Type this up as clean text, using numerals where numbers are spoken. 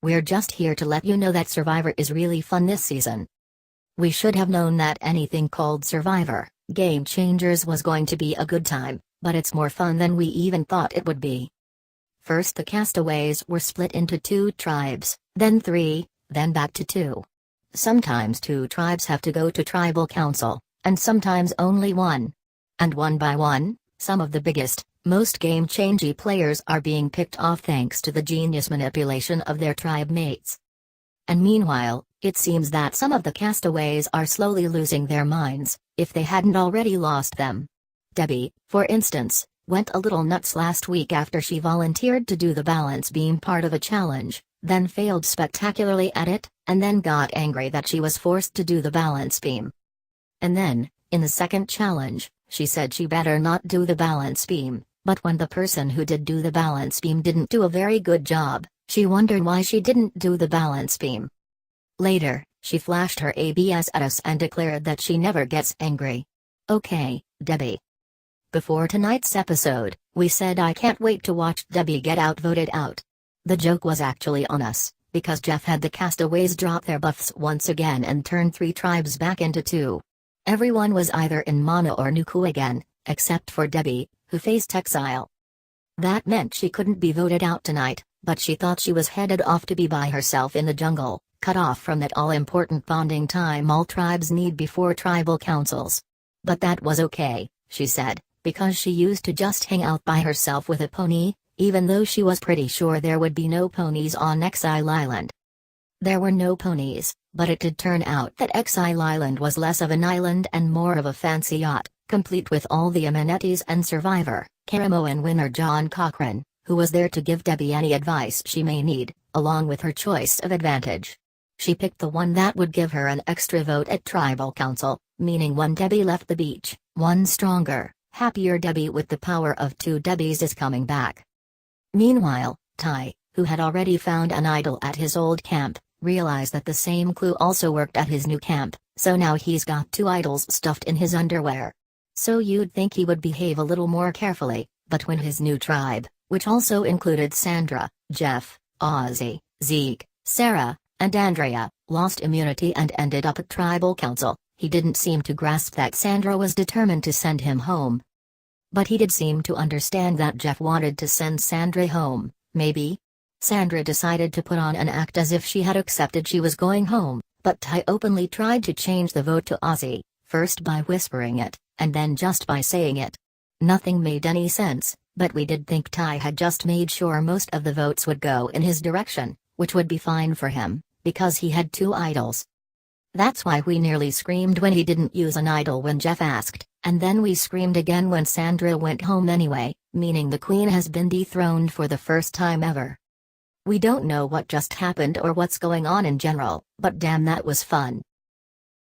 We're just here to let you know that Survivor is really fun this season. We should have known that anything called Survivor, Game Changers was going to be a good time, but it's more fun than we even thought it would be. First the castaways were split into 2 tribes, then 3, then back to 2. Sometimes 2 tribes have to go to tribal council, and sometimes only 1. And one by one, some of the biggest, most game-changey players are being picked off thanks to the genius manipulation of their tribe mates. And meanwhile, it seems that some of the castaways are slowly losing their minds, if they hadn't already lost them. Debbie, for instance, went a little nuts last week after she volunteered to do the balance beam part of a challenge, then failed spectacularly at it, and then got angry that she was forced to do the balance beam. And then, in the second challenge, she said she better not do the balance beam, but when the person who did do the balance beam didn't do a very good job, she wondered why she didn't do the balance beam. Later, she flashed her ABS at us and declared that she never gets angry. Okay, Debbie. Before tonight's episode, we said I can't wait to watch Debbie get outvoted out. The joke was actually on us, because Jeff had the castaways drop their buffs once again and turn 3 tribes back into 2. Everyone was either in Mana or Nuku again, except for Debbie, who faced exile. That meant she couldn't be voted out tonight, but she thought she was headed off to be by herself in the jungle, cut off from that all-important bonding time all tribes need before tribal councils. But that was okay, she said, because she used to just hang out by herself with a pony, even though she was pretty sure there would be no ponies on Exile Island. There were no ponies, but it did turn out that Exile Island was less of an island and more of a fancy yacht, complete with all the amenities and Survivor, Caramoan winner John Cochran, who was there to give Debbie any advice she may need, along with her choice of advantage. She picked the one that would give her an extra vote at Tribal Council, meaning when Debbie left the beach, one stronger, happier Debbie with the power of 2 Debbies is coming back. Meanwhile, Ty, who had already found an idol at his old camp, realized that the same clue also worked at his new camp, so now he's got 2 idols stuffed in his underwear. So you'd think he would behave a little more carefully, but when his new tribe, which also included Sandra, Jeff, Ozzy, Zeke, Sarah, and Andrea, lost immunity and ended up at Tribal Council, he didn't seem to grasp that Sandra was determined to send him home. But he did seem to understand that Jeff wanted to send Sandra home, maybe? Sandra decided to put on an act as if she had accepted she was going home, but Ty openly tried to change the vote to Ozzy, first by whispering it, and then just by saying it. Nothing made any sense, but we did think Ty had just made sure most of the votes would go in his direction, which would be fine for him, because he had 2 idols. That's why we nearly screamed when he didn't use an idol when Jeff asked, and then we screamed again when Sandra went home anyway, meaning the queen has been dethroned for the first time ever. We don't know what just happened or what's going on in general, but damn that was fun.